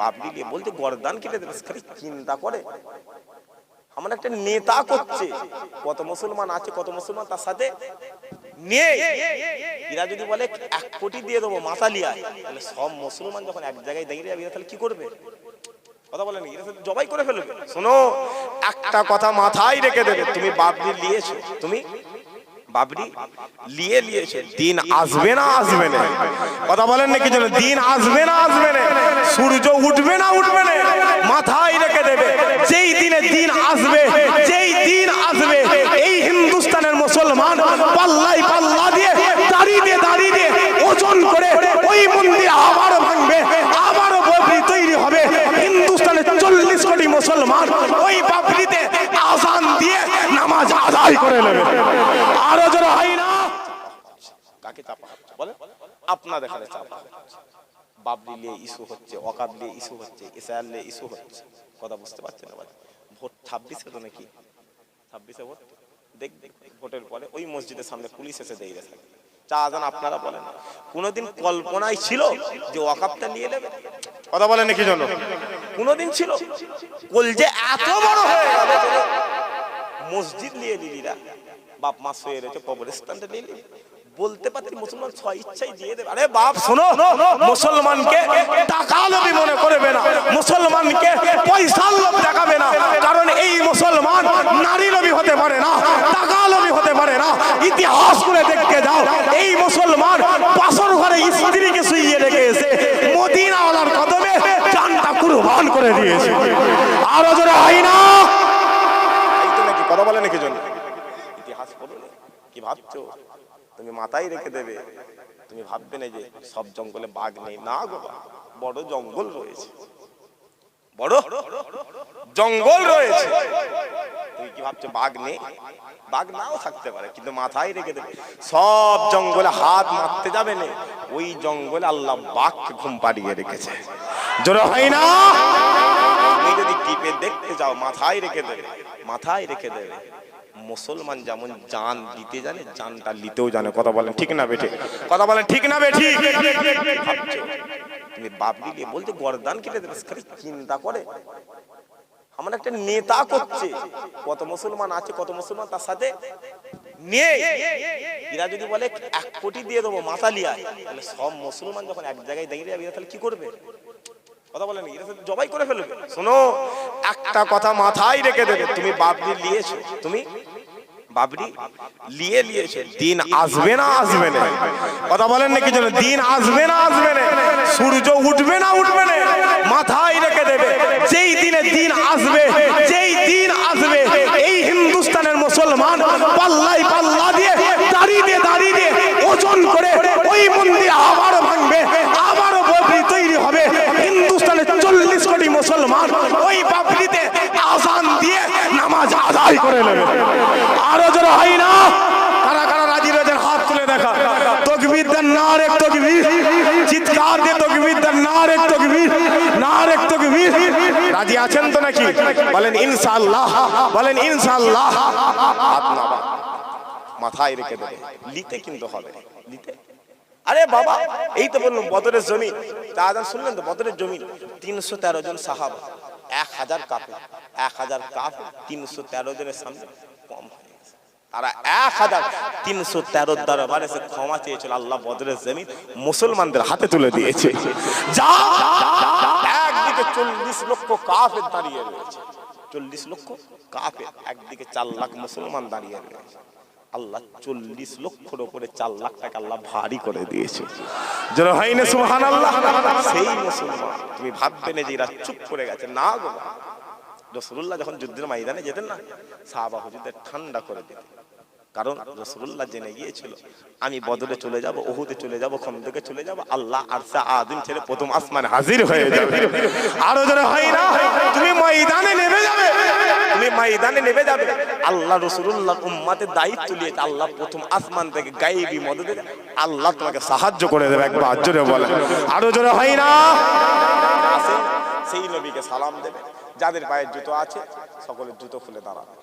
বাবরি নিয়ে বলতে গর্দান কেটে দেবে, খালি চিন্তা করে আমার একটা নেতা করছে, কত মুসলমান আছে, কত মুসলমান তার সাথে নেই। এরা যদি বলে 1 কোটি দিয়ে দেবো মাসালিয়া, তাহলে সব মুসলমান যখন এক জায়গায় দাঁড়িয়ে যাবে তাহলে কি করবে? কথা বলেন, এরা জবাই করে ফেলবে। শোনো, একটা কথা মাথায় রেখে দেবে, তুমি বাবরি নিয়েছো, তুমি বাবরি নিয়েছো, দিন আসবে না আসবে না? কথা বলেন নাকি? যেন দিন আসবে না আসবে না? সূর্য উঠবে না উঠবে না? মাথায় রেখে দেবে, যেই দিনে দিন আসবে, যেই দিন আসবে, এই হিন্দুস্তানের মুসলমান পাল্লাই পাল্লা দিয়ে দাঁড়িয়ে দিয়ে ওজন করে ওই মন্দির আবারও ভাঙবে, আবারও বাবরি তৈরি হবে। হিন্দুস্তানের 40 কোটি মুসলমান ওই বাবরিতে আযান দিয়ে নামাজ আদায় করে নেবে। আরো জোরে হয় না? কাকে চাপা হচ্ছে বলে? আপনাদের এখানে চাপা হচ্ছে। বাবরি নিয়ে ইস্যু হচ্ছে, ওয়াকাব নিয়ে ইস্যু হচ্ছে, ইসরায়েল নিয়ে ইস্যু হচ্ছে। কথা বুঝতে পারছেন না? ভোট 26-এ তো নাকি? 26-এ ভোট। দেখ ভোটের পরে ওই মসজিদের সামনে পুলিশ এসে দাঁড়িয়ে থাকে। চা আজান আপনারা বলেন, কোনোদিন কল্পনায় ছিল যে ওয়াকাবটা নিয়ে নেবে? কথা বলেন নাকি? জন্য কোনোদিন ছিল? বল যে এত বড় হয়ে গেল, মসজিদ নিয়ে নিলিরা, বাপ মা শুয়ে রয়েছে, কবরস্থানটা নিয়ে নিলি। বলতে পারতি মুসলমান ইচ্ছাই দিয়ে দেবে। আরে বাপ শোনো, মুসলমানকে টাকা লোভী মনে করবে না, মুসলমানকে পয়সার লোভ দেখাবে না, কারণ এই মুসলমান নারী লোভী হতে পারে না, টাকা লোভী হতে পারে না। ইতিহাস করে দেখতে যাও, এই মুসলমান বাসর ঘরে স্ত্রীকে শুইয়ে রেখে এসে মদিনাওয়ালার কদমে জানটা কুরবান করে দিয়েছে। আরো জোরে হয় না? এই তো নাকি? কথা বলে নাকি? জন্য ইতিহাস পড়ো, কি ভাবছো? তুমি মাথায় রেখে দেবে, তুমি ভাববে না যে সব জঙ্গলে বাঘ নেই। না গো, বড় জঙ্গল রয়েছে, বড় জঙ্গল রয়েছে। তুমি কি ভাবছো বাঘ নেই? বাঘ নাও থাকতে পারে, কিন্তু মাথায় রেখে দেবে সব জঙ্গলে হাত মারতে যাবে না, ওই জঙ্গলে আল্লাহ বাঘকে ঘুম পাড়িয়ে রেখেছে। জোরে হয় না? তুমি যদি টিপে দেখতে যাও, মাথায় রেখে দেবে, মাথায় রেখে দেবে মুসলমান যেমন জান দিতে জানে, জানটা নিতেও জানে। কথা বলেন ঠিক না বেঠে? কথা বলেন ঠিক না বেঠি? তুমি বাবরি নিয়ে বলতে গর্দান কেটে দেবে, খালি চিন্তা করে আমার একটা নেতা করছে, কত মুসলমান আছে, কত মুসলমান তার সাথে নেই। এরা যদি বলে 1 কোটি দিয়ে দেবো মাসালিয়া, তাহলে সব মুসলমান যখন এক জায়গায় দাঁড়িয়ে যাবে তাহলে কি করবে? কথা বলেন, এরা জবাই করে ফেলবে। শোনো, একটা কথা মাথায় রেখে দেবে, তুমি বাবরি নিয়েছো, তুমি বাবরি নিয়েছো, দিন আসবে না আসবে না? কথা বলেন নাকি? যেন দিন আসবে না আসবে না? সূর্য উঠবে না উঠবে না? মাথায় রেখে দেবে, যেই দিনে দিন আসবে, যেই দিন আসবে, এই হিন্দুস্তানের মুসলমান পাল্লাই পাল্লা দিয়ে দাঁড়িয়ে দিয়ে ওজন করে ওই মন্দির আবারও ভাঙবে, আবারও বাবরি তৈরি হবে। হিন্দুস্তানের 40 কোটি মুসলমান ওই বাবরিতে আযান দিয়ে নামাজ আদায় করে নেবে। আরো জোরে হয় না? কারা কারা রাজি রয়েছেন হাত তুলে দেখা। তাকবীর দেন, নারে তাকবীর, চিৎকার দিয়ে তাকবীর দেন, নারে তাকবীর, নারে তাকবীর। রাজি আছেন তো নাকি? বলেন ইনশাআল্লাহ, বলেন ইনশাআল্লাহ। হাত নামা, মাথায় রেখে দেবে, নিতে কিন্তু হবে, নিতে। আরে বাবা, এই তো বললাম বদরের জমিন, আজান শুনলেন তো? বদরের জমিন 313 জন সাহাবা, 1000 কাফের, 1000 কাফের 313 জনের সামনে কম হয়ে গেছে। তারা 1313 দরবারে এসে ক্ষমা চেয়েছিল, আল্লাহ বদরের জমিন মুসলমানদের হাতে তুলে দিয়েছে। যা একদিকে 40 লক্ষ কাফের দাঁড়িয়ে রয়েছে, 40 লক্ষ কাফের, একদিকে 4 লাখ মুসলমান দাঁড়িয়ে রয়েছে। আল্লাহ 40 লক্ষের উপরে 4 লাখ টাকা আল্লাহ ভারী করে দিয়েছে। যারা হয় না সুবহানাল্লাহ? সেই মুসলমান তুমি ভাববে না যে এরা চুপ করে গেছে। না গো, রাসূলুল্লাহ যখন যুদ্ধের ময়দানে যেতেন না, সাহাবা হুজুরদের ঠান্ডা করে দিতেন, কারণ রাসূলুল্লাহ জেনে গিয়েছিল আমি বদরে চলে যাব, উহুদে চলে যাব, খন্দকে চলে যাব, আল্লাহ আরশে আযম ছেড়ে প্রথম আসমানে হাজির হয়ে যাবে। আরো যারা হয় না? তুমি ময়দানে নেমে যাবে, তুমি ময়দানে নেমে যাবে, আল্লাহ রাসূলুল্লাহ উম্মতের দায়িত্ব নিয়েছে, আল্লাহ প্রথম আসমান থেকে গায়েবী মদদে আল্লাহ তোমাকে সাহায্য করে দেবে। একবার জোরে বলে আরো জোরে হয় না? সেই নবীকে সালাম দেবে, যাদের পায়ের জুতো আছে সকলের জুতো খুলে দাঁড়াবে।